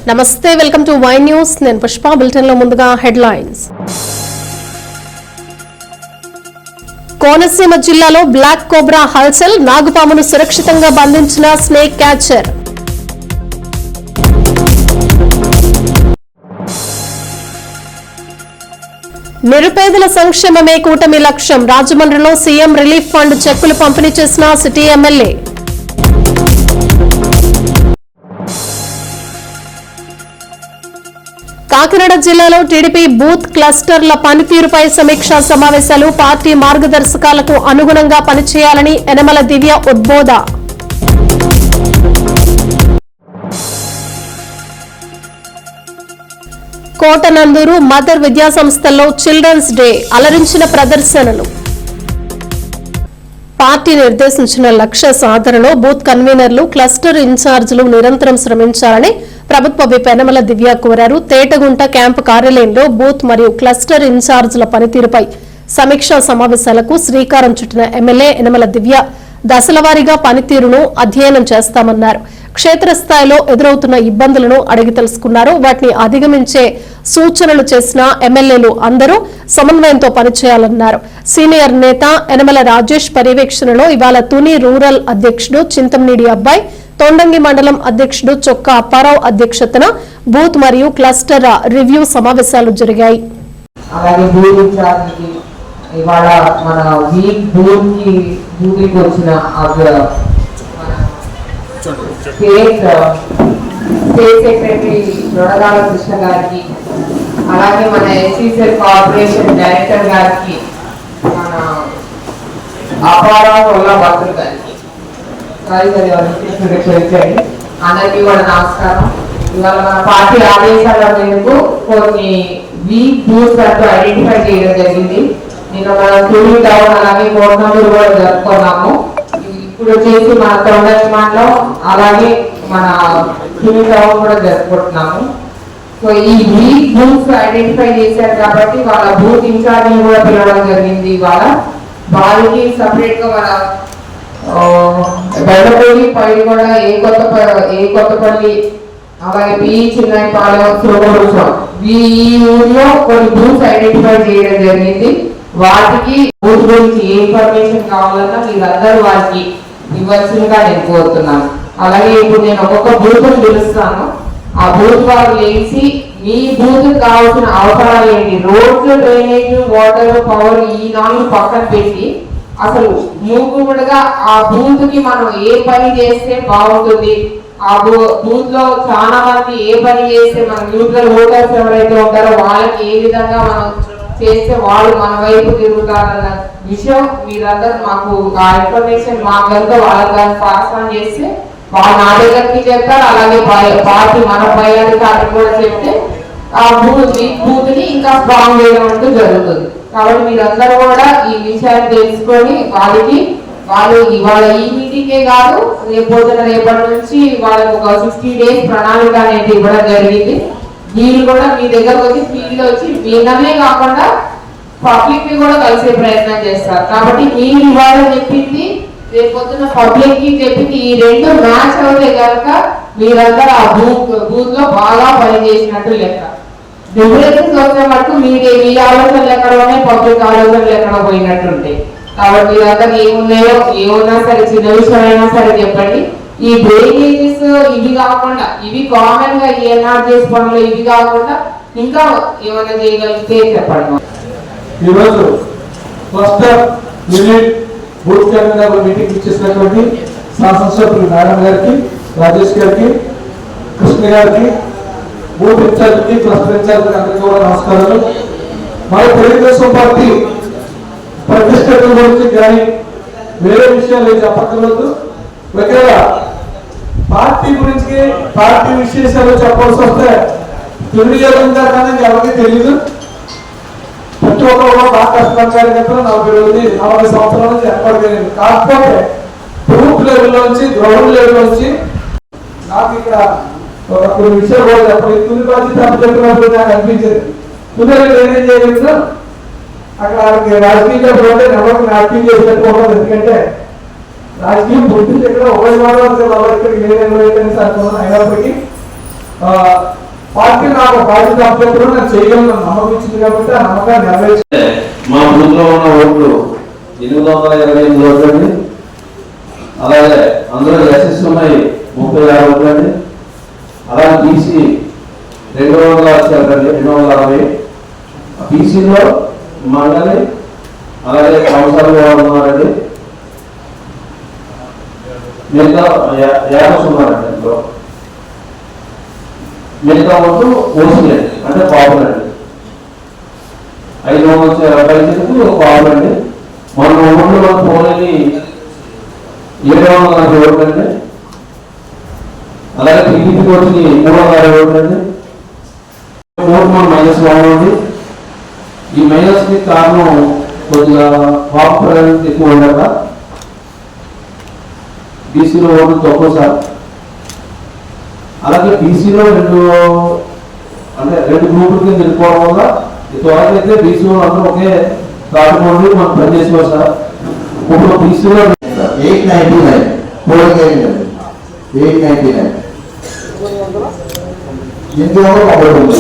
నమస్తే, welcome to Y news. నేను Pushpa. Bulletin లో ముందుగా హెడ్లైన్స్. కోనసీమ జిల్లాలో బ్లాక్ కోబ్రా హల్చల్, నాగుపామును సురక్షితంగా బంధించిన స్నేక్ క్యాచర్. నిరుపేదల సంక్షేమమే కూటమి లక్ష్యం. రాజమండ్రిలో సీఎం రిలీఫ్ ఫండ్ చెక్కులు పంపిణీ చేసిన సిటీ ఎమ్మెల్యే. కాకినాడ జిల్లాలో టీడీపీ బూత్ క్లస్టర్ల పనితీరుపై సమీక్షా సమావేశాలు. పార్టీ మార్గదర్శకాలకు అనుగుణంగా పనిచేయాలని యనమల దివ్య ఉద్బోధ. కోటనందూరు మదర్ విద్యాసంస్థల్లో చిల్డ్రన్స్ డే అలరించిన ప్రదర్శనలు. పార్టీ నిర్దేశించిన లక్ష్య సాధనలో బూత్ కన్వీనర్లు, క్లస్టర్ ఇన్ఛార్జీలు నిరంతరం శ్రమించాలని ప్రభుత్వ విప్ యనమల దివ్య కోరారు. తేటగుంట క్యాంపు కార్యాలయంలో బూత్ మరియు క్లస్టర్ ఇన్ఛార్జీల పనితీరుపై సమీక్షా సమావేశాలకు శ్రీకారం చుట్టిన ఎమ్మెల్యే యనమల దివ్య దశలవారీగా పనితీరును అధ్యయనం చేస్తామన్నారు. క్షేత్రస్థాయిలో ఎదురవుతున్న ఇబ్బందులను అడిగి తెలుసుకున్నారు. వాటిని అధిగమించే సూచనలు చేసిన ఎమ్మెల్యేలు అందరూ సమన్వయంతో పనిచేయాలన్నారు. సీనియర్ నేత యనమల రాజేష్ పర్యవేక్షణలో ఇవాళ తుని రూరల్ అధ్యక్షుడు చింతమనేని అబ్బాయి, తొండంగి మండలం అధ్యక్షుడు చొక్కా అప్పారావు అధ్యక్షతన బూత్ మరియు క్లస్టర్ రివ్యూ సమావేశాలు జరిగాయి. స్టేట్ సెక్రటరీ దొడగాల కృష్ణ గారికి, అలాగే మన ఎస్సీసెల్ కార్పొరేషన్ డైరెక్టర్ గారికి, మన అపారావు భద్రు గారికి, అందరికీ కూడా నమస్కారం. ఇవాళ మన పార్టీ ఆదేశాల మేరకు కొన్ని వీక్ బూత్స్ అంటూ ఐడెంటిఫై చేయడం జరిగింది. నిన్న మనం తుని టౌన్ అలాగే కోటనందూరు కూడా జరుపుకున్నాము. ఇప్పుడు వచ్చేసి మన తొండంగి మండలం అలాగే మన తుని టౌన్ కూడా జరుపుకుంటున్నాము. సో ఈ వీక్ బూత్స్ ఐడెంటిఫై చేశారు కాబట్టి వాళ్ళ బూత్ ఇన్ఛార్జిని కూడా పిలవడం జరిగింది. ఇవాళ వాళ్ళకి సపరేట్ గా మన బెడపల్లి, పైడిగొండ, ఏ కొత్తపల్లి, అలాగే బి చిన్నపాలెం, సోమవరం ఈ ఊర్లో కొన్ని బూత్స్ ఐడెంటిఫై చేయడం జరిగింది. వాటికి బూత్ గురించి ఏ ఇన్ఫర్మేషన్ కావాలన్నా మీరందరూ వారికి ఇవ్వాల్సిందిగా నేను కోరుతున్నాను. అలాగే ఇప్పుడు నేను ఒక్కొక్క బూత్ పిలుస్తాను. ఆ బూత్ వాళ్ళు వేసి మీ బూత్ కావాల్సిన అవసరాలు ఏంటి, రోడ్లు, డ్రైనేజ్, వాటర్, పవర్, ఈ 4 పక్కన పెట్టి అసలు మూకుముడుగా ఆ బూత్ కి మనం ఏ పని చేస్తే బాగుంటుంది, ఆ బూత్ లో చాలా మంది ఏ పని చేస్తే మన న్యూట్రల్ ఓటర్స్ ఎవరైతే ఉంటారో వాళ్ళకి ఏ విధంగా మనం చేస్తే వాళ్ళు మన వైపు తిరుగుతారన్న విషయం మీరందరూ మాకు ఆ ఇన్ఫర్మేషన్ మాకంతా వాళ్ళకి పాస్ ఆన్ చేస్తే వాళ్ళు నా దగ్గరికి చెప్తారు. అలాగే పార్టీ మన పై అధికారులు కూడా చెప్తే ఆ బూత్ ని ఇంకా స్ట్రాంగ్ చేయడం అంటూ జరుగుతుంది. కాబట్టి మీరందరూ కూడా ఈ విషయాన్ని తెలుసుకొని వాళ్ళు ఇవాళ ఈ మీటింగే కాదు, రేపటి నుంచి వాళ్ళకి ఒక 60 days ప్రణాళిక అనేది ఇవ్వడం జరిగింది. వీళ్ళు కూడా మీ దగ్గరకు వచ్చి ఫీల్డ్ వచ్చి మీదనే కాకుండా పబ్లిక్ ని కూడా కలిసే ప్రయత్నం చేస్తారు. కాబట్టి మీరు ఇవాళ చెప్పింది రేపొద్దున పబ్లిక్ కి చెప్పింది ఈ రెండు మ్యాచ్ అవుతే కనుక మీరందరూ ఆ బూత్ లో బాగా పనిచేసినట్టు లెక్క. డిఫరెన్సెస్ వచ్చే మటుకు మీ ఆలోచనలు ఎక్కడ ఉన్నాయి, పబ్లిక్ ఆలోచనలు ఎక్కడ పోయినట్టుంటాయి. కాబట్టి మీరందరూ ఏమున్నా సరే, చిన్న విషయం అయినా సరే చెప్పండి. ఈ డ్రైనేజెస్ ఇవి కాకుండా, ఇవి కామన్ గా ఈ ఎన్ఆర్జీఎస్ పనులు ఇవి కాకుండా ఇంకా ఏమైనా చేయగలిగితే చెప్పండి. ఈరోజు cluster unit booth convener meeting ఇచ్చేసినటువంటి శాసనసభ్యులు మేడం గారికి, రాజేష్ గారికి, కృష్ణ గారికి, బూత్ ఇన్ఛార్జికి, క్లస్టర్ ఇన్ఛార్జికి అందరికీ కూడా నమస్కారాలు. మన తెలుగుదేశం పార్టీ ప్రతిష్టల గురించి కానీ వేరే విషయాలు చెప్పక్కర్లేదు. ఒకవేళ పార్టీ గురించి, పార్టీ విశేషాలు చెప్పాల్సి వస్తే దుర్వినియోగంగా కానీ ఎవరికి తెలియదు. ప్రతి ఒక్కరు కూడా బాగా కష్టపడ్డారు. 40 సంవత్సరాల నుంచి ఏర్పడలేదు. కాకపోతే గ్రూప్ లెవెల్ నుంచి, గ్రౌండ్ లెవెల్ నుంచి నాకు ఇక్కడ కొన్ని విషయాలు కూడా చెప్పాలి. తుని బాధ్యత చెప్పినప్పుడు నాకు అనిపించేది, తుని ఏం చేయలేదు అక్కడ రాజకీయ పోతే ఎవరికి రాజకీయం చేసినట్టు ఉండదు. ఎందుకంటే రాజకీయం పుట్టింది ఇక్కడ ఒకరి వాడు ఇక్కడ లేదని అనుకున్నాను. అయినప్పటికీ పార్టీ నాకు బాధ్యత అభ్యర్థులు నేను చేయగలను నమ్మకం ఇచ్చింది కాబట్టి ఆ నమ్మకాన్ని నెరవేర్చి మా బూత్లో ఉన్న ఓట్లు 828 ఓట్లండి. అలాగే అందులో ఎస్ఎస్ ఉన్నాయి 36 ఓట్లండి. అలాగే బీసీ 260. బీసీలో మండలి అలాగే సంవత్సరాలు ఉన్నారండి. మిగతా 50 ఉన్నారండి. అందులో మిగతా ఓట్లు ఓసీలండి, అంటే పాపులండి. 570 పాపులండి. మన ఊళ్ళో మన పోలని 740 ఓట్లండి. అలాగే టీడీపీకి వచ్చి 360 ఓట్లండి. ఓటు మన మైనస్ బాగుంది. ఈ మైనస్ కి కారణం కొద్దిగా పాపు ప్రజలు ఎక్కువ ఉండక బీసీలో ఓట్లు తక్కువ సార్. అలాగే బీసీలో రెండు గ్రూపుల కింద వెళ్ళిపోవడం వల్ల త్వరకైతే బీసీలో అందరూ ఒకే దాటుకోండి మనం పనిచేసుకోవాలి సార్. ఇప్పుడు బీసీలో 899 899 ఇందులో 99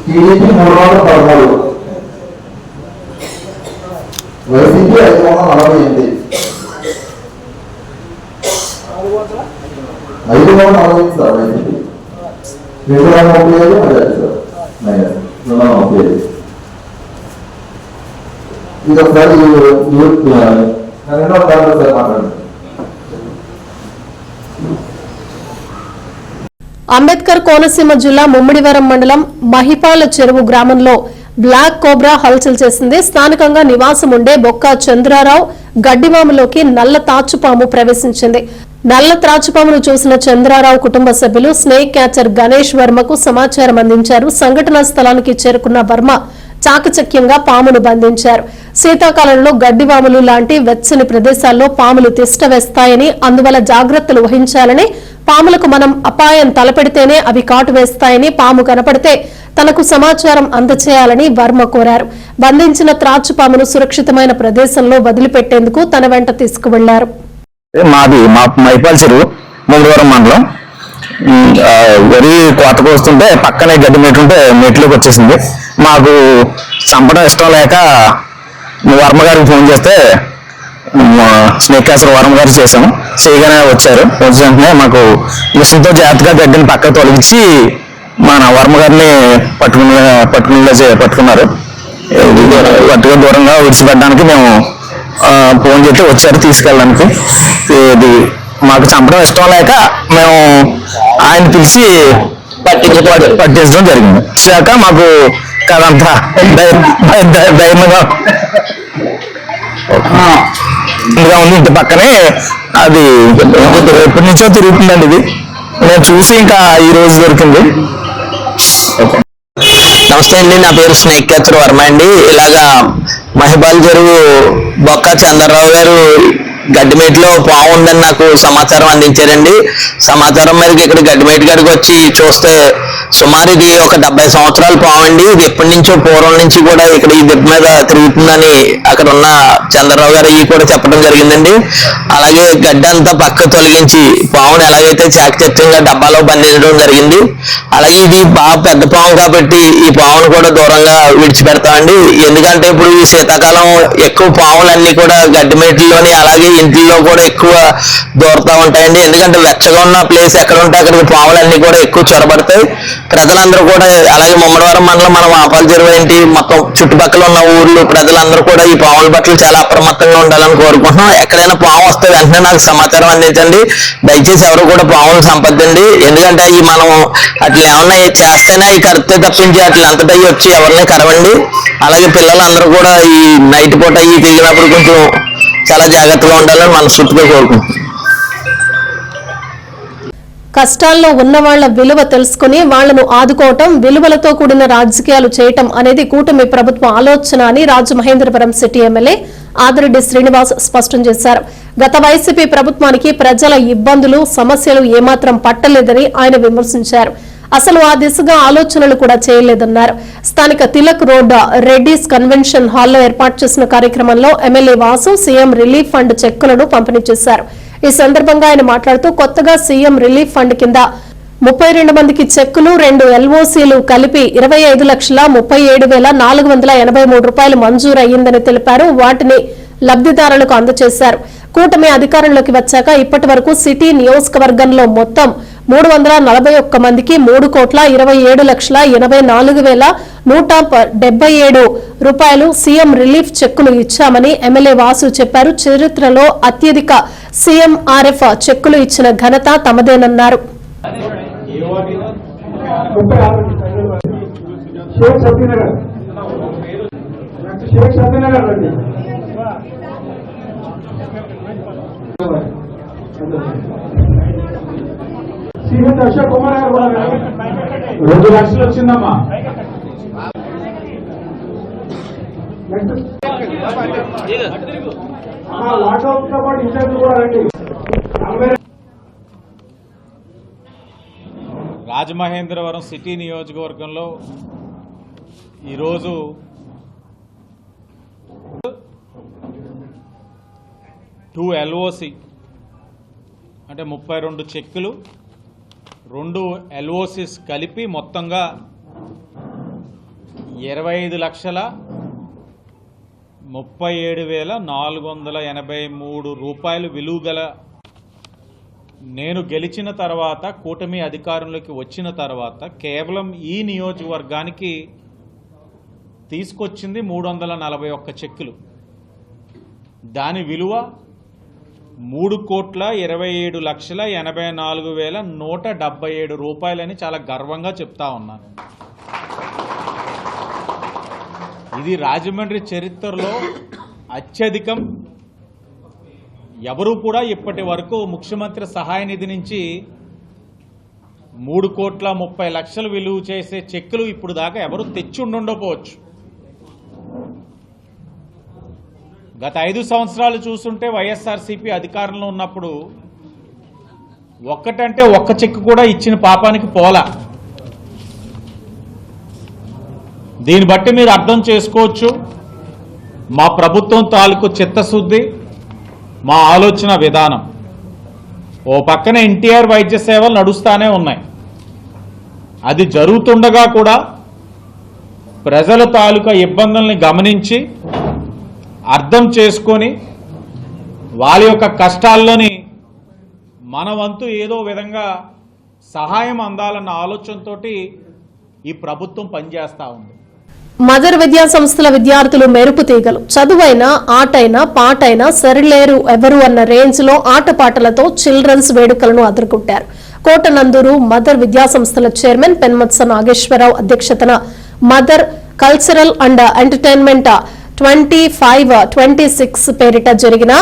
TDP 313 YCP 548 540 sir. YCP 235 sir minus 235. ఇది ఒకసారి రెండో సార్ మాట్లాడండి. అంబేద్కర్ కోనసీమ జిల్లా ముమ్మిడివరం మండలం మహిపాల చెరువు గ్రామంలో బ్లాక్ కోబ్రా హల్చల్ చేసింది. స్థానికంగా నివాసం ఉండే బొక్క చంద్రారావు గడ్డివాములోకి నల్ల తాచుపాము ప్రవేశించింది. నల్ల త్రాచుపామును చూసిన చంద్రారావు కుటుంబ సభ్యులు స్నేక్ క్యాచర్ గణేష్ వర్మకు సమాచారం అందించారు. సంఘటనా స్థలానికి చేరుకున్న వర్మ చాకచక్యంగా పామును బంధించారు. శీతాకాలంలో గడ్డివాములు లాంటి వెచ్చని ప్రదేశాల్లో పాములు తిష్ట వేస్తాయని, అందువల్ల జాగ్రత్తలు వహించాలని, పాములకు మనం అపాయం తలపెడితేనే అవి కాటు వేస్తాయని, పాము కనపడితే తనకు సమాచారం అందచేయాలని వర్మ కోరారు. బంధించిన త్రాచుపామును సురక్షితమైన ప్రదేశంలో వదిలిపెట్టేందుకు తన వెంట తీసుకువెళ్లారు. మాది మైపాల్ చెరువు ముమ్మిడివరం మండలం. వరి కోతకు వస్తుంటే పక్కనే గడ్డి మెట్లు ఉంటే మెట్లోకి వచ్చేసింది. మాకు చంపడం ఇష్టం లేక వర్మ గారికి ఫోన్ చేస్తే స్నేక్ క్యాచర్ వర్మ గారు చేశాము. చేయగానే వచ్చారు. వచ్చిన వెంటనే మాకు మిషన్తో జాగ్రత్తగా గడ్డిని పక్క తొలగించి మన వర్మ గారిని పట్టుకున్నారు. పట్టుకుని దూరంగా విడిచిపెట్టడానికి మేము ఫోన్ చేస్తే వచ్చారు తీసుకెళ్ళడానికి. ఇది మాకు చంపడం ఇష్టం లేక మేము ఆయన పిలిచి పట్టించడం జరిగింది. వచ్చాక మాకు కదంతా ధైర్యంగా ఉంది. ఇంటి పక్కనే అది ఎప్పటి నుంచో తిరుగుతుందండి. ఇది నేను చూసి ఇంకా ఈ రోజు దొరికింది. నమస్తే అండి, నా పేరు స్నేక్ క్యాచర్ వర్మ అండి. ఇలాగా మహిపాల్ చెరువు బొక్క చంద్రరావు గారు గడ్డిమేట్లో పాము ఉందని నాకు సమాచారం అందించారండి. సమాచారం మేరకు ఇక్కడ గడ్డిమేట కాడికి వచ్చి చూస్తే సుమారు ఇది ఒక 70 సంవత్సరాల పాము అండి. ఇది ఎప్పటి నుంచో పూర్వం నుంచి కూడా ఇక్కడ ఈ దిబ్బ మీద తిరుగుతుందని అక్కడ ఉన్న చంద్రరావు గారు ఈ కూడా చెప్పడం జరిగిందండి. అలాగే గడ్డి అంతా పక్క తొలగించి పామును ఎలాగైతే చాకచక్యంగా డబ్బాలో బంధించడం జరిగింది. అలాగే ఇది బాగా పెద్ద పాము కాబట్టి ఈ పామును కూడా దూరంగా విడిచిపెడతామండి. ఎందుకంటే ఇప్పుడు ఈ శీతాకాలం ఎక్కువ పాములన్నీ కూడా గడ్డిమేట్లోని అలాగే ఇంట్లో కూడా ఎక్కువ దూరతా ఉంటాయండి. ఎందుకంటే వెచ్చగా ఉన్న ప్లేస్ ఎక్కడ ఉంటే అక్కడికి పాములన్నీ కూడా ఎక్కువ చొరబడతాయి. ప్రజలందరూ కూడా అలాగే ముమ్మడివరం మండలం మన మహిపాల్ చెరువు ఏంటి మొత్తం చుట్టుపక్కల ఉన్న ఊర్లు ప్రజలందరూ కూడా ఈ పాముల పట్ల చాలా అప్రమత్తంగా ఉండాలని కోరుకుంటున్నాం. ఎక్కడైనా పాము వస్తే వెంటనే నాకు సమాచారం అందించండి. దయచేసి ఎవరు కూడా పాములను సంపద్దండి. ఎందుకంటే అవి మనం అట్లా ఏమన్నా చేస్తేనే ఈ కడితే తప్పించి అట్లా అంతటా వచ్చి ఎవరిని కరవండి. అలాగే పిల్లలందరూ కూడా ఈ నైట్ పూట అవి తిరిగినప్పుడు కొంచెం చాలా జాగ్రత్తగా ఉండాలని మనస్ఫూర్తిగా కోరుకుంటున్నాం. కష్టాల్లో ఉన్న వాళ్ల విలువ తెలుసుకుని వాళ్లను ఆదుకోవటం, విలువలతో కూడిన రాజకీయాలు చేయటం అనేది కూటమి ప్రభుత్వ ఆలోచన అని రాజమహేంద్రవరం సిటీ ఎమ్మెల్యే ఆదిరెడ్డి శ్రీనివాస్ స్పష్టం చేశారు. గత వైసీపీ ప్రభుత్వానికి ప్రజల ఇబ్బందులు, సమస్యలు ఏమాత్రం పట్టలేదని ఆయన విమర్శించారు. అసలు ఆ దిశగా ఆలోచనలు కూడా చేయలేదన్నారు. స్థానిక తిలక్ రోడ్ రెడ్డిస్ కన్వెన్షన్ హాల్లో ఏర్పాటు చేసిన కార్యక్రమంలో MLA Vasu CM relief fund చెక్కులను పంపిణీ చేశారు. ఈ సందర్భంగా ఆయన మాట్లాడుతూ కొత్తగా సీఎం రిలీఫ్ ఫండ్ కింద 32 మందికి చెక్కులు 2 ఎల్ఓసీలు కలిపి 25,37,483 రూపాయలు మంజూరు అయ్యిందని తెలిపారు. వాటిని లబ్ధిదారులకు అందజేశారు. కూటమి అధికారంలోకి వచ్చాక ఇప్పటి వరకు సిటీ నియోజకవర్గంలో మొత్తం 341 మందికి 3,87,84,177 రూపాయలు సీఎం రిలీఫ్ చెక్కులు ఇచ్చామని ఎమ్మెల్యే వాసు చెప్పారు. చరిత్రలో అత్యధిక సీఎంఆర్ఎఫ్ చెక్కులు ఇచ్చిన ఘనత తమదేనన్నారు. శ్రీమతి అశోక్ కుమార్ గారు కూడా 2 లక్షలు వచ్చిందమ్మా. లాకౌట్ తో పాటు ఇన్ఛార్జ్ కూడా రండి. రాజమహేంద్రవరం సిటీ నియోజకవర్గంలో ఈరోజు 2 ఎల్ఓసి అంటే 32 చెక్కులు 2 ఎల్ఓసిస్ కలిపి మొత్తంగా 25,37,483 రూపాయలు విలువ గల నేను గెలిచిన తర్వాత కూటమి అధికారంలోకి వచ్చిన తర్వాత కేవలం ఈ నియోజకవర్గానికి తీసుకొచ్చింది 341 చెక్కులు. దాని విలువ 3,27,84,177 రూపాయలని చాలా గర్వంగా చెప్తా ఉన్నాను. ఇది రాజమండ్రి చరిత్రలో అత్యధికం. ఎవరూ కూడా ఇప్పటి వరకు ముఖ్యమంత్రి సహాయ నిధి నుంచి 3,30,00,000 విలువ చేసే చెక్కులు ఇప్పుడు దాకా ఎవరు తెచ్చి ఉండకపోవచ్చు. గత 5 సంవత్సరాలు చూస్తుంటే వైఎస్ఆర్సీపీ అధికారంలో ఉన్నప్పుడు ఒక్కటంటే ఒక్క చెక్కు కూడా ఇచ్చిన పాపానికి పోలా. దీన్ని బట్టి మీరు అర్థం చేసుకోవచ్చు మా ప్రభుత్వం తాలూకు చిత్తశుద్ధి, మా ఆలోచన విధానం. ఓ పక్కన ఎన్టీఆర్ వైద్య సేవలు నడుస్తూనే ఉన్నాయి. అది జరుగుతుండగా కూడా ప్రజల తాలూకా ఇబ్బందుల్ని గమనించి అర్థం చేసుకొని వాళ్ళ యొక్క కష్టాల్లోని మన వంతు ఏదో విధంగా సహాయం అందాలన్న ఆలోచనతోటి ఈ ప్రభుత్వం పనిచేస్తూ ఉంది. మదర్ విద్యా సంస్థల విద్యార్థులు మెరుపు తీగలు. చదువైనా ఆటైనా పాటైనా సరిలేరు ఎవరు అన్న రేంజ్ లో ఆటపాటలతో చిల్డ్రన్స్ వేడుకలను అదురుకుంటారు. కోటనందూరు మదర్ విద్యా సంస్థల చైర్మన్ పెన్మత్స నాగేశ్వరరావు అధ్యక్షతన మదర్ కల్చరల్ అండ్ ఎంటర్టైన్మెంట్ 25-26 పేరిట జరిగిన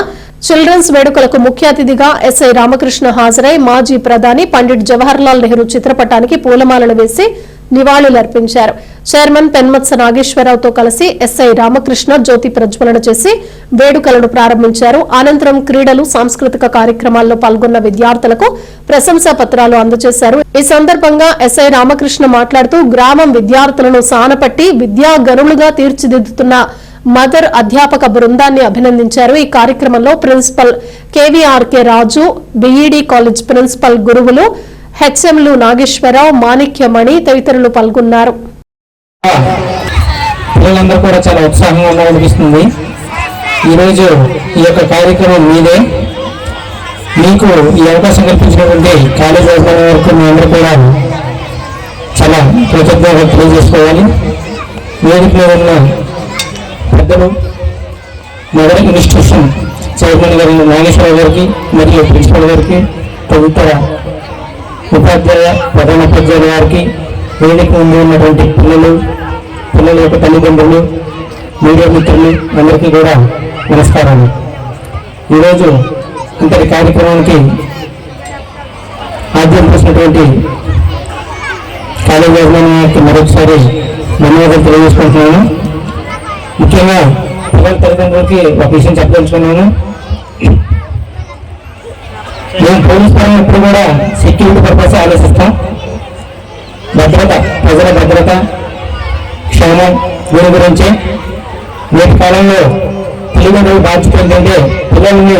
చిల్డ్రన్స్ వేడుకలకు ముఖ్య అతిథిగా ఎస్ఐ రామకృష్ణ హాజరై మాజీ ప్రధాని పండిట్ జవహర్లాల్ నెహ్రూ చిత్రపటానికి పూలమాలలు వేసి నివాళులర్పించారు. చైర్మన్ పెన్మత్స నాగేశ్వరరావుతో కలిసి ఎస్ఐ రామకృష్ణ జ్యోతి ప్రజ్వలన చేసి వేడుకలను ప్రారంభించారు. అనంతరం క్రీడలు, సాంస్కృతిక కార్యక్రమాల్లో పాల్గొన్న విద్యార్థులకు ప్రశంసా పత్రాలు అందజేశారు. ఈ సందర్భంగా ఎస్ఐ రామకృష్ణ మాట్లాడుతూ గ్రామం విద్యార్థులను సానపట్టి విద్యాగనులుగా తీర్చిదిద్దుతున్న మదర్ అధ్యాపక బృందాన్ని అభినందించారు. ఈ కార్యక్రమంలో ప్రిన్సిపల్ కేవీఆర్కే రాజు, బీఈడీ కాలేజ్ ప్రిన్సిపల్ గురువులు, హెచ్ఎంలు నాగేశ్వరరావు, మాణిక్యమణి తదితరులు పాల్గొన్నారు. పిల్లలందరూ కూడా చాలా ఉత్సాహంగా అనిపిస్తుంది. ఈరోజు ఈ యొక్క కార్యక్రమం మీదే. మీకు ఈ అవకాశం కల్పించినటువంటి కాలేజ్ యాజమాన్యం వరకు మీ అందరూ కూడా చాలా కృతజ్ఞతలు తెలియజేసుకోవాలి. వేదిక మీద ఉన్న పెద్దలు, మదర్ ఇన్స్టిట్యూషన్ చైర్మన్ గారు నాగేశ్వరరావు గారికి మరియు ప్రిన్సిపల్ గారికి, తదితర ఉపాధ్యాయ ప్రధానోపాధ్యాయుల వారికి, వేదిక ముందు ఉన్నటువంటి పిల్లల యొక్క తల్లిదండ్రులు, మీడియా మిత్రులు అందరికీ కూడా నమస్కారాలు. ఈరోజు ఇంతటి కార్యక్రమానికి ఆద్యం చేసినటువంటి కాలేజ్ యాజమాన్యానికి మరొకసారి ధన్యవాదాలు తెలియజేసుకుంటున్నాను. ముఖ్యంగా పిల్లల తల్లిదండ్రులకి ఒక విషయం చెప్పదలుచుకున్నాను. మేము పోలీస్ పరంగా ఎప్పుడు కూడా సెక్యూరిటీ పర్పస్ ఆలోచిస్తాం. భద్రత, ప్రజల భద్రత, క్షేమం దీని గురించి. నేటి కాలంలో తల్లిదండ్రుల బాధ్యత ఏంటంటే పిల్లల్ని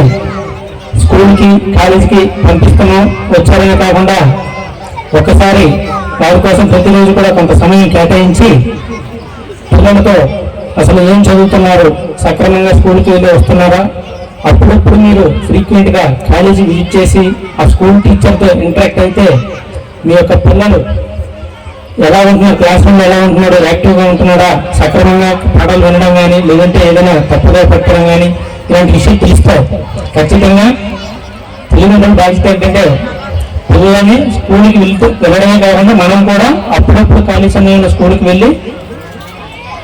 స్కూల్కి కాలేజీకి పంపిస్తున్నాం. వచ్చారనే కాకుండా ఒకసారి వారి కోసం ప్రతిరోజు కూడా కొంత సమయం కేటాయించి పిల్లలతో అసలు ఏం చదువుతున్నారు, సక్రమంగా స్కూల్కి వెళ్ళి వస్తున్నారా, అప్పుడప్పుడు మీరు ఫ్రీక్వెంట్గా కాలేజీ విజిట్ చేసి ఆ స్కూల్ టీచర్తో ఇంటరాక్ట్ అయితే మీ యొక్క పిల్లలు ఎలా ఉంటున్నారు, క్లాస్ రూమ్లో ఎలా ఉంటున్నాడు, యాక్టివ్గా ఉంటున్నాడా, సక్రమంగా పాఠాలు వినడం కానీ లేదంటే ఏదైనా తప్పుగా పెట్టడం కానీ ఇలాంటి విషయాలు తెలుస్తాయి. ఖచ్చితంగా తల్లిదండ్రుల బాధ్యత ఏంటంటే పిల్లలని స్కూల్కి వెళ్ళడమే కాకుండా మనం కూడా అప్పుడప్పుడు ఖాళీ సమయంలో స్కూల్కి వెళ్ళి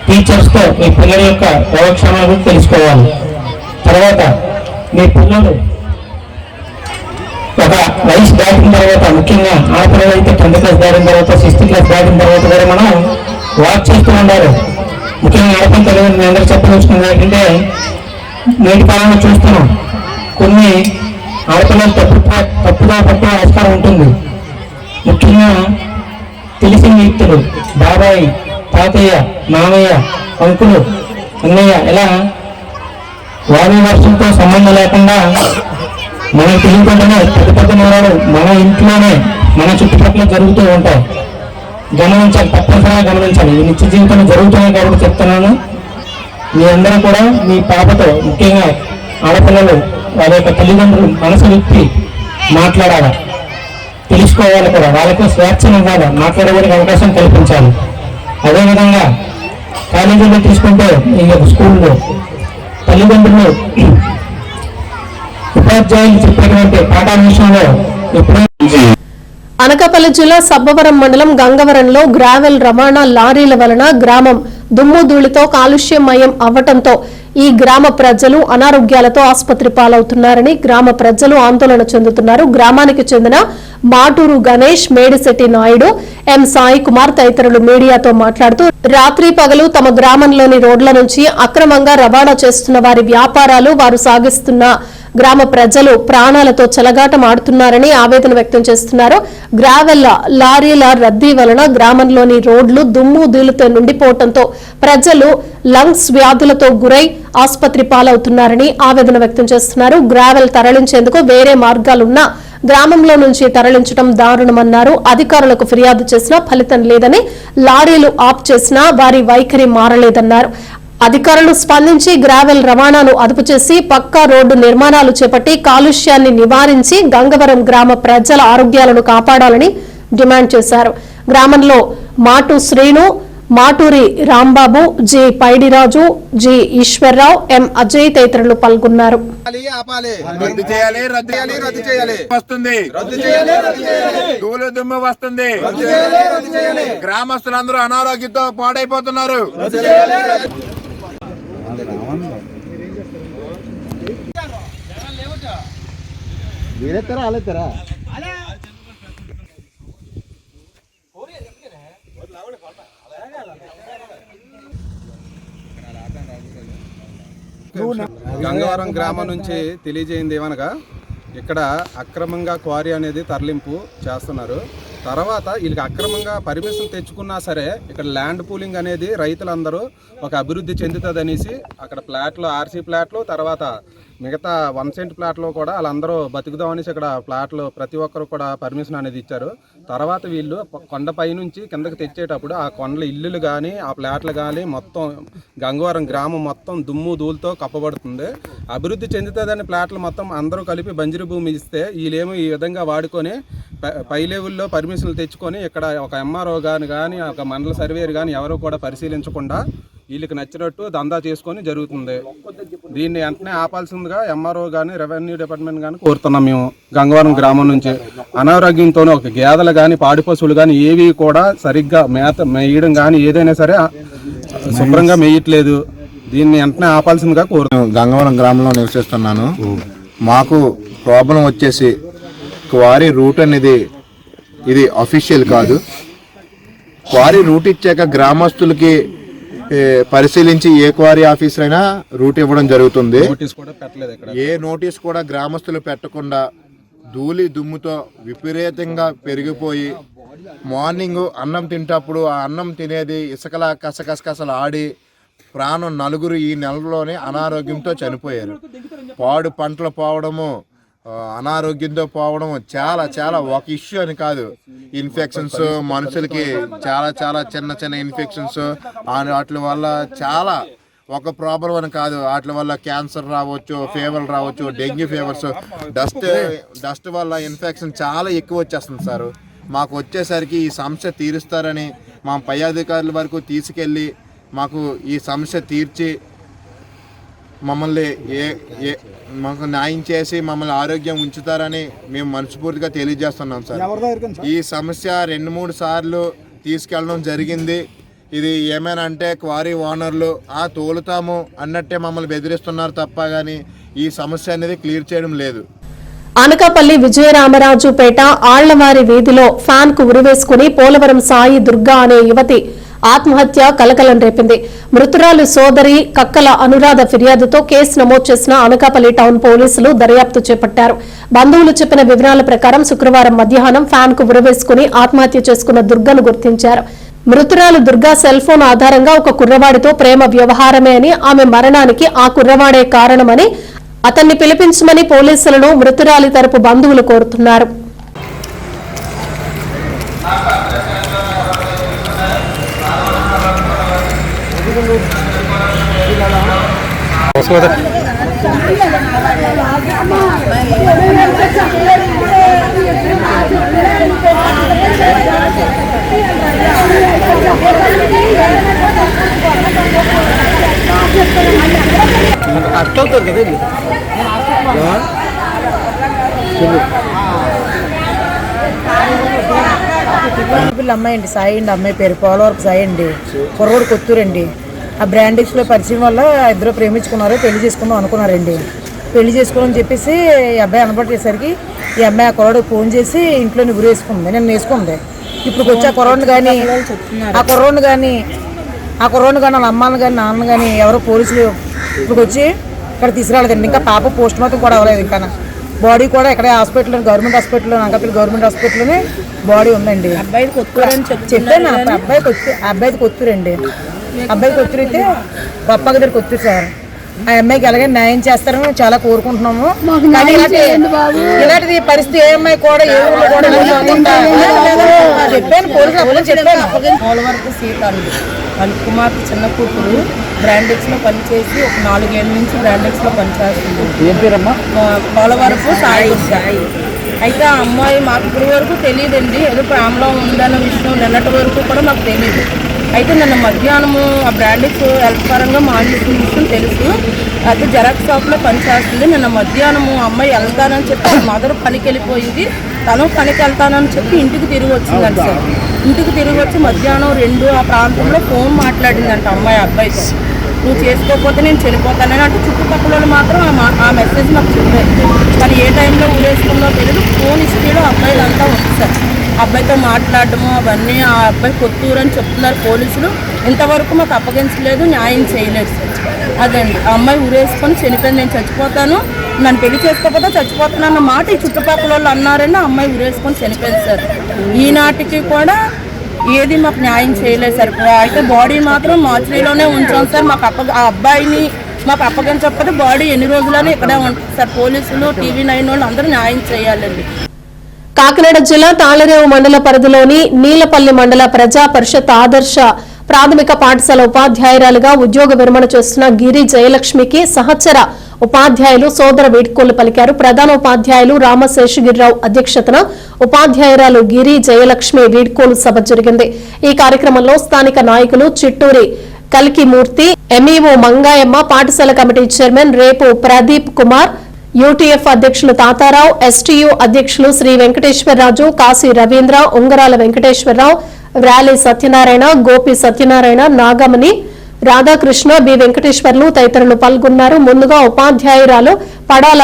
టీచర్స్తో మీ పిల్లల యొక్క యోగక్షేమాలు తెలుసుకోవాలి. తర్వాత మీ పిల్లలు ఒక వయసు దాటిన తర్వాత, ముఖ్యంగా ఆడపిల్లలు అయితే 10th క్లాస్ దాటిన తర్వాత 6th క్లాస్ దాటిన తర్వాత కూడా మనం వాచ్ చేస్తూ ఉండాలి. ముఖ్యంగా ఆడపిల్ల తల్లిదండ్రులు మీ అందరూ చెప్పదలుచుకున్నది ఏంటంటే నేటి కాలంలో చూస్తున్నాం కొన్ని ఆడపిల్లలు తప్పుగా పట్టే ఆస్కారం ఉంటుంది. ముఖ్యంగా తెలిసిన వ్యక్తులు బాబాయ్, తాతయ్య, మామయ్య, అంకులు, అన్నయ్య ఇలా వారి వర్షంతో సంబంధం లేకుండా మనకు తెలియకుండానే పెద్ద నేరాలు మన ఇంట్లోనే మన చుట్టుపక్కల జరుగుతూ ఉంటాయి. గమనించాలి, తప్పనిసరిగా గమనించాలి. ఈ నిత్య జీవితంలో జరుగుతున్నాయి కాబట్టి చెప్తున్నాను. మీ అందరూ కూడా మీ పాపతో, ముఖ్యంగా ఆడపిల్లలు వాళ్ళ యొక్క తల్లిదండ్రులు మనసు విప్పి మాట్లాడాలి, తెలుసుకోవాలి కూడా. వాళ్ళకు స్వేచ్ఛను ఇవ్వాలి, మాట్లాడడానికి అవకాశం కల్పించాలి. అదేవిధంగా కాలేజీలో తీసుకుంటే ఈ యొక్క స్కూల్లో తల్లిదండ్రులు ఉపాధ్యాయులు చెప్పేటువంటి పాఠాల విషయంలో ఎప్పుడైనా అనకాపల్లి జిల్లా సబ్బవరం మండలం గంగవరంలో గ్రావెల్ రవాణా లారీల వలన గ్రామం దుమ్ముధూళితో కాలుష్యమయం అవ్వటంతో ఈ గ్రామ ప్రజలు అనారోగ్యాలతో ఆసుపత్రి పాలవుతున్నారని గ్రామ ప్రజలు ఆందోళన చెందుతున్నారు. గ్రామానికి చెందిన మాటూరు గణేష్, మేడిశెట్టి నాయుడు, ఎం సాయి కుమార్ తదితరులు మీడియాతో మాట్లాడుతూ రాత్రి పగలు తమ గ్రామంలోని రోడ్ల నుంచి అక్రమంగా రవాణా చేస్తున్న వారి వ్యాపారాలు, వారు సాగిస్తున్న గ్రామ ప్రజలు ప్రాణాలతో చెలగాటమాడుతున్నారని ఆవేదన వ్యక్తం చేస్తున్నారు. గ్రావెల్ లారీల రద్దీ వలన గ్రామంలోని రోడ్లు దుమ్ము ధూళితో నిండిపోవడంతో ప్రజలు లంగ్స్ వ్యాధులతో గురై ఆసుపత్రి పాలవుతున్నారని ఆవేదన వ్యక్తం చేస్తున్నారు. గ్రావెల్ తరలించేందుకు వేరే మార్గాలున్నా గ్రామంలో నుంచి తరలించడం దారుణమన్నారు. అధికారులకు ఫిర్యాదు చేసినా ఫలితం లేదని, లారీలు ఆఫ్ చేసినా వారి వైఖరి మారలేదన్నారు. అధికారులు స్పందించి గ్రావెల్ రవాణాను అదుపు చేసి పక్కా రోడ్డు నిర్మాణాలు చేపట్టి కాలుష్యాన్ని నివారించి గంగవరం గ్రామ ప్రజల ఆరోగ్యాలను కాపాడాలని డిమాండ్ చేశారు. గ్రామంలో మాటు శ్రీను, మాటూరి రాంబాబు, జి పైడిరాజు, జి ఈశ్వర్రావు, ఎం అజయ్ తదితరులు పాల్గొన్నారు. గ్రామస్తులందరూ అనారోగ్యంతో పాడైపోతున్నారు. గంగవరం గ్రామం నుంచి తెలియజేయింది ఏమనగా ఇక్కడ అక్రమంగా క్వారీ అనేది తరలింపు చేస్తున్నారు. తర్వాత వీళ్ళకి అక్రమంగా పర్మిషన్ తెచ్చుకున్నా సరే ఇక్కడ ల్యాండ్ పూలింగ్ అనేది రైతులందరూ ఒక అభివృద్ధి చెందుతుందనేసి అక్కడ ప్లాట్లు, ఆర్సీ ప్లాట్లు, తర్వాత మిగతా 1 సెంట్ ప్లాట్లో కూడా వాళ్ళందరూ బతుకుదామనేసి ఇక్కడ ప్లాట్లు ప్రతి ఒక్కరు కూడా పర్మిషన్ అనేది ఇచ్చారు. తర్వాత వీళ్ళు కొండపై నుంచి కిందకి తెచ్చేటప్పుడు ఆ కొండల ఇల్లులు కానీ ఆ ప్లాట్లు కానీ మొత్తం గంగవరం గ్రామం మొత్తం దుమ్ము ధూళితో కప్పబడుతుంది. అభివృద్ధి చెందుతుందని ప్లాట్లు మొత్తం అందరూ కలిపి బంజరు భూమి ఇస్తే వీళ్ళేమో ఈ విధంగా వాడుకొని పై లెవెల్లో పర్మిషన్లు తెచ్చుకొని ఇక్కడ ఒక ఎంఆర్ఓ కానీ ఒక మండల సర్వేయర్ కానీ ఎవరు కూడా పరిశీలించకుండా వీళ్ళకి నచ్చినట్టు దందా చేసుకొని జరుగుతుంది. దీన్ని వెంటనే ఆపాల్సిందిగా ఎంఆర్ఓ కానీ రెవెన్యూ డిపార్ట్మెంట్ కానీ కోరుతున్నాం. మేము గంగవరం గ్రామం నుంచి అనారోగ్యంతో ఒక గేదెలు కానీ పాడి పశువులు కానీ ఏవి కూడా సరిగ్గా మేత మేయడం కానీ ఏదైనా సరే శుభ్రంగా మేయట్లేదు. దీన్ని వెంటనే ఆపాల్సిందిగా కోరుతున్నాం. గంగవరం గ్రామంలో నివసిస్తున్నాను. మాకు ప్రాబ్లం వచ్చేసి క్వారీ రూట్ అనేది ఇది అఫీషియల్ కాదు. క్వారీ రూట్ ఇచ్చాక గ్రామస్తులకి పరిశీలించి ఏ క్వారీ ఆఫీసర్ అయినా రూట్ ఇవ్వడం జరుగుతుంది. ఏ నోటీస్ కూడా గ్రామస్తులు పెట్టకుండా ధూళి దుమ్ముతో విపరీతంగా పెరిగిపోయి మార్నింగ్ అన్నం తింటప్పుడు ఆ అన్నం తినేది ఇసుకలా కసకసలు ఆడి ప్రాణం 4 ఈ నెలలోనే అనారోగ్యంతో చనిపోయారు. పాడు పంటలు పోవడము, అనారోగ్యంతో పోవడం చాలా చాలా ఒక ఇష్యూ అని కాదు. ఇన్ఫెక్షన్స్ మనుషులకి చాలా చాలా చిన్న చిన్న ఇన్ఫెక్షన్స్ వాటి వల్ల చాలా ఒక ప్రాబ్లం అని కాదు. వాటి వల్ల క్యాన్సర్ రావచ్చు, ఫీవర్ రావచ్చు, డెంగ్యూ ఫీవర్స్, డస్ట్ వల్ల ఇన్ఫెక్షన్ చాలా ఎక్కువ వచ్చేస్తుంది సార్. మాకు వచ్చేసరికి ఈ సమస్య తీరుస్తారని మా పై అధికారుల వరకు తీసుకెళ్ళి మాకు ఈ సమస్య తీర్చి మమ్మల్ని మాకు న్యాయం చేసి మమ్మల్ని ఆరోగ్యం ఉంచుతారని మేము మనస్ఫూర్తిగా తెలియజేస్తున్నాం సార్. ఈ సమస్య 2-3 సార్లు తీసుకెళ్ళడం జరిగింది. ఇది ఏమైనా అంటే క్వారీ ఓనర్లు తోలుతాము అన్నట్టే మమ్మల్ని బెదిరిస్తున్నారు తప్ప కానీ ఈ సమస్య అనేది క్లియర్ చేయడం లేదు. అనకాపల్లి విజయరామరాజుపేట ఆళ్లవారి వీధిలో ఫ్యాన్ కు ఉరివేసుకుని పోలవరం సాయి దుర్గా అనే యువతి ఆత్మహత్య కలకలం రేపింది. మృతురాలు సోదరి కక్కల అనురాధ ఫిర్యాదుతో కేసు నమోదు చేసిన అనకాపల్లి టౌన్ పోలీసులు దర్యాప్తు చేపట్టారు. బంధువులు చెప్పిన వివరాల ప్రకారం శుక్రవారం మధ్యాహ్నం ఫ్యాన్ కు ఉరివేసుకుని ఆత్మహత్య చేసుకున్న దుర్గను గుర్తించారు. మృతురాలు దుర్గా సెల్ ఫోన్ ఆధారంగా ఒక కుర్రవాడితో ప్రేమ వ్యవహారమే అని, ఆమె మరణానికి ఆ కుర్రవాడే కారణమని, అతన్ని పిలిపించమని పోలీసులను మృతురాలి తరపు బంధువులు కోరుతున్నారు. అమ్మాయి అండి, సాయి అండి. అమ్మాయి పేరు పోలవరపు సాయి అండి. కుర్రోడు కొత్తూరండి. ఆ బ్రాండిక్స్లో పరిచయం వల్ల ఇద్దరు ప్రేమించుకున్నారు, పెళ్లి చేసుకుందాం అనుకున్నారండి. పెళ్లి చేసుకోవాలని చెప్పేసి ఈ అబ్బాయి అనబట్టేసరికి ఈ అమ్మాయి ఆ కుర్రోడికి ఫోన్ చేసి ఇంట్లోని ఉరేసుకుంది. నేను వేసుకుంది. ఇప్పుడు వచ్చి ఆ కుర్రోడిని కానీ వాళ్ళ అమ్మాని కానీ నాన్న కానీ ఎవరో పోలీసులు ఇప్పుడు వచ్చి ఇక్కడ తీసుకురాలేదండి. ఇంకా పాప పోస్ట్ మార్టం కూడా అవ్వలేదు. ఇంకా బాడీ కూడా ఇక్కడ హాస్పిటల్లో, గవర్నమెంట్ హాస్పిటల్లో, అనకాపల్లి గవర్నమెంట్ హాస్పిటల్లోనే బాడీ ఉందండి. చెప్పాను అబ్బాయికి కొత్తూరండి. అబ్బాయికి కొత్తూరైతే పప్ప దగ్గరికి కొత్తూరు సార్. ఆ అమ్మాయికి ఎలాగే న్యాయం చేస్తారని చాలా కోరుకుంటున్నాము. కానీ ఇలాంటిది పరిస్థితి ఏ అమ్మాయి కూడా ఏ ఊళ్ళో కూడా చెప్పాను, పోలీసులు చెప్పాను. పోలవరపు సీతాలు వాళ్ళ కుమార్తె చిన్న కూతురు బ్రాండెక్స్లో పనిచేసి ఒక 4 ఏళ్ళ నుంచి బ్రాండెక్స్లో పనిచేస్తుంది. పోలవరపు సాయి. అయితే ఆ అమ్మాయి మాకు ఇప్పటి వరకు తెలియదండి, ఏదో ప్రేమలో ఉందన్న విషయం నిన్నటి వరకు కూడా మాకు తెలియదు. అయితే నిన్న మధ్యాహ్నము ఆ బ్రాండెక్స్ హెల్త్ పరంగా మానేసిన విషయం తెలుసు. అయితే జెరాక్స్ షాప్లో పనిచేస్తుంది. నిన్న మధ్యాహ్నము అమ్మాయి వెళ్తానని చెప్పి మదర్ పనికి వెళ్ళిపోయింది, తను పనికి వెళ్తానని చెప్పి ఇంటికి తిరిగి వచ్చిందంట సార్. ఇంటికి తిరిగి వచ్చి మధ్యాహ్నం 2 ఆ ప్రాంతంలో ఫోన్ మాట్లాడిందంట అమ్మాయి అబ్బాయితో. నువ్వు చేసుకోకపోతే నేను చనిపోతానని. అంటే చుట్టుపక్కల వాళ్ళు మాత్రం ఆ మెసేజ్ నాకు చెప్పారు. కానీ ఏ టైంలో ఊరేసుకుందో తెలియదు. ఫోన్ హిస్టరీలో అబ్బాయిలంతా ఉంది సార్. అబ్బాయితో మాట్లాడడము అవన్నీ ఆ అబ్బాయి కొత్తూరు అని చెప్తున్నారు పోలీసులు. ఇంతవరకు మాకు అప్పగించలేదు, న్యాయం చేయలేదు సార్. అదండి ఆ అమ్మాయి ఊరేసుకొని చనిపోయింది. నేను చచ్చిపోతాను, నన్ను పెళ్లి చేసుకోకపోతే చచ్చిపోతాను అన్న మాట ఈ చుట్టుపక్కల వాళ్ళు అన్నారని ఆ అమ్మాయి ఊరేసుకొని చనిపోయింది సార్. ఈనాటికి కూడా ఏది మాకు న్యాయం చేయలేదు సార్. అయితే బాడీ మాత్రం మార్చిలోనే ఉంచాం సార్. ఆ అబ్బాయిని మాకు అప్పగించకపోతే బాడీ ఎన్ని రోజులని ఇక్కడే ఉంటుంది సార్. పోలీసులు, TV9 వాళ్ళు అందరూ న్యాయం చేయాలండి. కాకినాడ జిల్లా తాళరేవు మండల పరిధిలోని నీలపల్లి మండల ప్రజా పరిషత్ ఆదర్శ ప్రాథమిక పాఠశాల ఉపాధ్యాయురాలుగా ఉద్యోగ విరమణ చేస్తున్న గిరి జయలక్ష్మికి సహచర ఉపాధ్యాయులు సోదర వీడ్కోలు పలికారు. ప్రధాన ఉపాధ్యాయులు రామశేషగిరిరావు అధ్యక్షతన ఉపాధ్యాయురాలు గిరి జయలక్ష్మి వీడ్కోలు సభ జరిగింది. ఈ కార్యక్రమంలో స్థానిక నాయకులు చిట్టూరి కల్కిమూర్తి, ఎంఈఓ మంగాయమ్మ, పాఠశాల కమిటీ చైర్మన్ రేపు ప్రదీప్ కుమార్, యూటీఎఫ్ అధ్యక్షులు తాతారావు, ఎస్టీయూ అధ్యక్షులు శ్రీ వెంకటేశ్వరరాజు, కాశీ రవీంద్ర, ఉంగరాల వెంకటేశ్వరరావు, వ్రాలి సత్యనారాయణ, గోపి సత్యనారాయణ, నాగమణి, రాధాకృష్ణ, బి వెంకటేశ్వర్లు తదితరులు పాల్గొన్నారు. ముందుగా ఉపాధ్యాయురాలు పడాల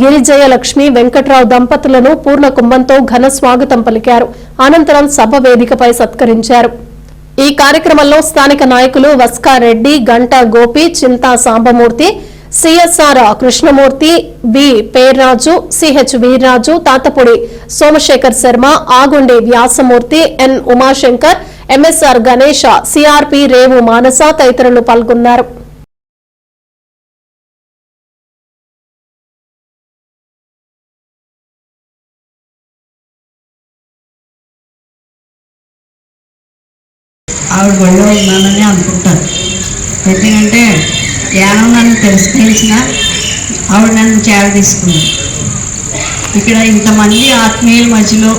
గిరిజయలక్ష్మి వెంకట్రావు దంపతులను పూర్ణ కుంభంతో ఘన స్వాగతం పలికారు. అనంతరం సభ వేదికపై సత్కరించారు. ఈ కార్యక్రమంలో స్థానిక నాయకులు Vaskareddy, Ganta Gopi, Chinta Sambamurthy, CSR Krishnamurthy, B Perraju, CH Veerraju, Tatapudi Somasekhar Sharma, Agundi Vyasamurthy, N Umashankar, MSR Ganesh, CRP Revu Manasa తదితరులు పాల్గొన్నారు. ఆవిడ ఒళ్ళో ఉన్నానని అనుకుంటాను. ఎందుకంటే జ్ఞానం నన్ను తిరస్కరించిన ఆవిడ నన్ను తీసుకుంది. ఇక్కడ ఇంతమంది ఆత్మీయుల మధ్యలో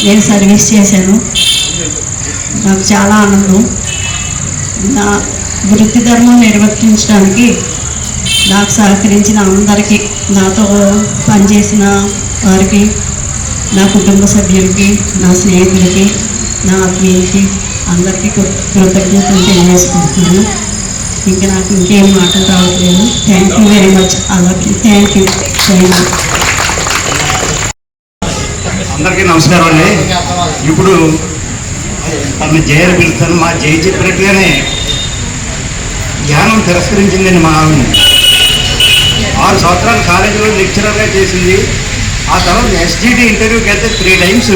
నేను సర్వీస్ చేశాను. నాకు చాలా ఆనందం. నా వృత్తి ధర్మం నిర్వర్తించడానికి నాకు సహకరించిన అందరికీ, నాతో పనిచేసిన వారికి, నా కుటుంబ సభ్యులకి, నా స్నేహితులకి, నా ఆత్మీయులకి అందరికీ కృతజ్ఞతలు తెలియజేసుకుంటున్నాను. ఇంకా నాకు ఇంకేం మాటలు రావట్లేదు. Thank you very much. అలాగే థ్యాంక్ యూ వెరీ మచ్. అందరికీ నమస్కారం అండి. ఇప్పుడు తను జయని పిలుస్తాను. మా జయ చెప్పినట్టుగానే జ్ఞానం తిరస్కరించిందండి మా ఆవిడని. 6 సంవత్సరాలు కాలేజీలో లెక్చరర్గా చేసింది. ఆ తర్వాత ఎస్జిటి ఇంటర్వ్యూకి వెళ్తే 3 times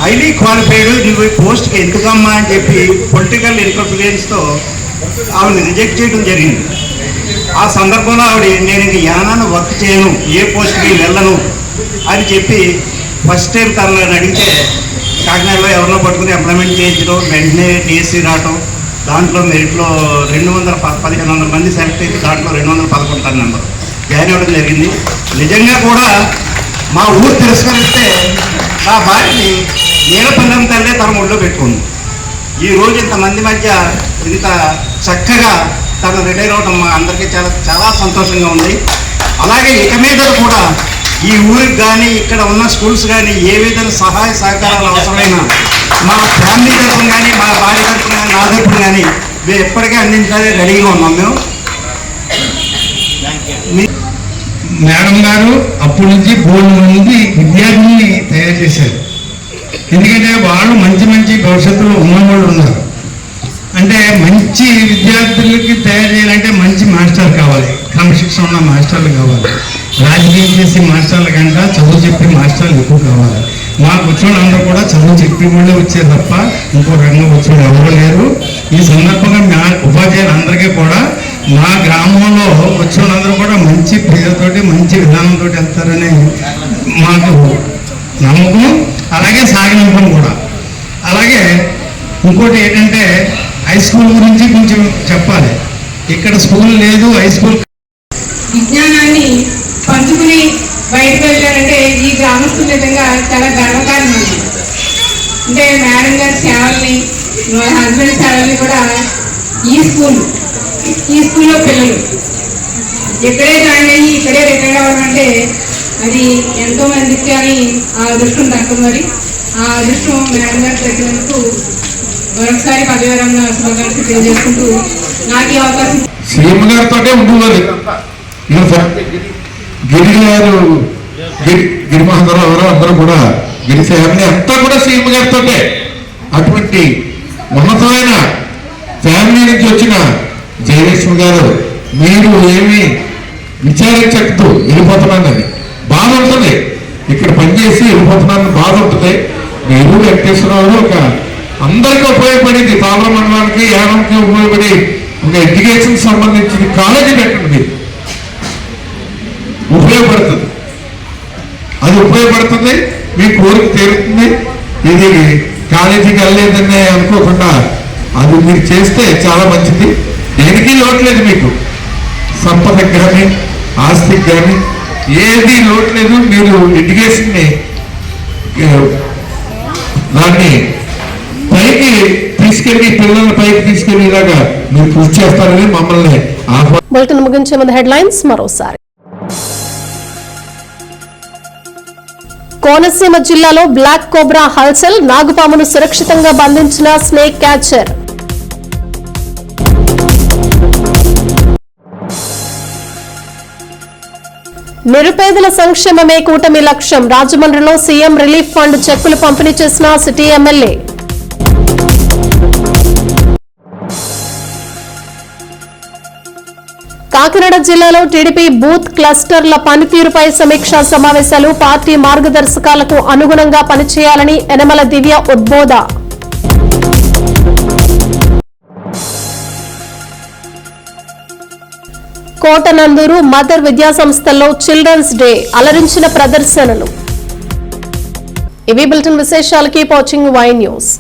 హైలీ క్వాలిఫైడ్, నువ్వు పోస్ట్కి ఎందుకమ్మా అని చెప్పి పొలిటికల్ ఇన్ఫ్లుయెన్స్తో ఆవిడని రిజెక్ట్ చేయడం జరిగింది. ఆ సందర్భంలో ఆవిడ నేను ఇంక జ్ఞానాన్ని వర్క్ చేయను, ఏ పోస్ట్కి వెళ్ళను అని చెప్పి ఫస్ట్ టైం తనని అడిగితే కాకినాడలో ఎవరినో పట్టుకుని ఎంప్లాయ్మెంట్ చేయించడం, వెంటనే టీఎస్సీ రావటం, దాంట్లో మెరిట్లో 1500 మంది సెలెక్ట్ అయితే దాంట్లో 211 నెంబర్ జాయిన్ అవ్వడం జరిగింది. నిజంగా కూడా మా ఊరు తిరస్కరిస్తే నా భార్యని నీలపల్లం తల్లే తన ఒళ్ళో పెట్టుకుంది. ఈరోజు ఇంతమంది మధ్య ఇంత చక్కగా తను రిటైర్ అవడం మా అందరికీ చాలా చాలా సంతోషంగా ఉంది. అలాగే ఇక మీద కూడా ఈ ఊరికి కానీ ఇక్కడ ఉన్న స్కూల్స్ కానీ ఏ విధంగా సహాయ సహకారాలు అవసరమైన మా ఫ్యామిలీ తరఫున కానీ, మా భార్య తరఫున కానీ, నా తరఫున కానీ మేము ఎప్పటికీ అందించాలి రెడీగా ఉన్నాం. మేము మేడం గారు అప్పటి నుంచి 3 మంది విద్యార్థుల్ని తయారు చేశారు. ఎందుకంటే వాళ్ళు మంచి మంచి భవిష్యత్తులో ఉన్నవాళ్ళు ఉన్నారు. అంటే మంచి విద్యార్థులకి తయారు చేయాలంటే మంచి మాస్టర్ కావాలి, క్రమశిక్షణ ఉన్న మాస్టర్లు కావాలి. రాజకీయం చేసే మాస్టర్ల కంటే చదువు చెప్పే మాస్టర్లు ఎక్కువ కావాలి. మాకు వచ్చిన అందరూ కూడా చదువు చెప్పి వాళ్ళే వచ్చారు తప్ప ఇంకో రంగం వచ్చిన ఎవరు లేరు. ఈ సందర్భంగా మా ఉపాధ్యాయులందరికీ కూడా మా గ్రామంలో వచ్చిన అందరూ కూడా మంచి పేరుతోటి మంచి విధానంతో వెళ్తారని మాకు నమ్మకం, అలాగే సాగనంపం కూడా. అలాగే ఇంకోటి ఏంటంటే హై స్కూల్ గురించి కొంచెం చెప్పాలి. ఇక్కడ స్కూల్ లేదు, హై స్కూల్. విజ్ఞానాన్ని పంచుకుని బయటకు వెళ్ళారంటే ఈ గ్రామస్తుల నిజంగా చాలా గర్వకారణం. అంటే మేడం గారి సేవల్ని, మా హస్బెండ్ సేవల్ని కూడా ఈ స్కూల్లో పిల్లలు ఇక్కడే జాయిన్ అయ్యి ఇక్కడే రిటైర్ అవ్వాలంటే అది ఎంతో మందికి అని ఆ అదృష్టం దక్కదు. మరి ఆ అదృష్టం మేడం గారు దక్కినందుకు మరొకసారి పదవిరమణ శుభాకాంక్షలు తెలియజేసుకుంటూ నాకు ఈ అవకాశం. సీఎం గారితో ఉండేవారు గిరి గారు, గిరి మహేంద్రరావు గారు అందరూ కూడా, గిరి ఫ్యామిలీ అంతా కూడా సీఎం గారితో. అటువంటి ఉన్నతమైన ఫ్యామిలీ నుంచి వచ్చిన జయలక్ష్మి గారు, మీరు ఏమి విచారించద్దు, వెళ్ళిపోతున్నానని బాధ ఉంటుంది. ఇక్కడ పనిచేసి వెళ్ళిపోతున్నానని బాధ ఉంటుంది. మీరు వెంకటేశ్వరరావు ఒక అందరికీ ఉపయోగపడేది, తామర మండలానికి, యానంకి ఉపయోగపడి ఒక ఎడ్యుకేషన్ సంబంధించిన కాలేజీ పెట్టండి. ఉపయోగపడుతుంది, అది ఉపయోగపడుతుంది, మీ కోరిక తీరుతుంది. ఇది కాలేజీకి వెళ్ళలేదని అనుకోకుండా అది మీరు చేస్తే చాలా మంచిది. దేనికి లోట్లేదు, మీకు సంపదకి కానీ ఆస్తికి కానీ ఏది లోట్లేదు. మీరు ఎడ్యుకేషన్ని దాన్ని పైకి తీసుకెళ్లి, పిల్లల పైకి తీసుకెళ్లేలాగా మీరు కృషి చేస్తారని మమ్మల్ని బులెటిన్ ముగించే ముందు హెడ్లైన్స్ మరోసారి. కోనసీమ జిల్లాలో బ్లాక్ కోబ్రా హల్చల్, నాగుపామును సురక్షితంగా బంధించిన స్నేక్ క్యాచర్. నిరుపేదల సంక్షేమమే కూటమి లక్ష్యం, రాజమండ్రిలో సీఎం రిలీఫ్ ఫండ్ చెక్కులు పంపిణీ చేసిన సిటీ ఎమ్మెల్యే. కాకినాడ జిల్లాలో టీడీపీ బూత్ క్లస్టర్ల పనితీరుపై సమీక్షా సమావేశాలు, పార్టీ మార్గదర్శకాలకు అనుగుణంగా పనిచేయాలని యనమల దివ్య ఉద్బోధ. కోటనందూరు మదర్ విద్యాసంస్థల్లో చిల్డ్రన్స్ డే, అలరించిన ప్రదర్శనలు. ఇవి బులెటిన్ విశేషాలు. Keep watching Y news.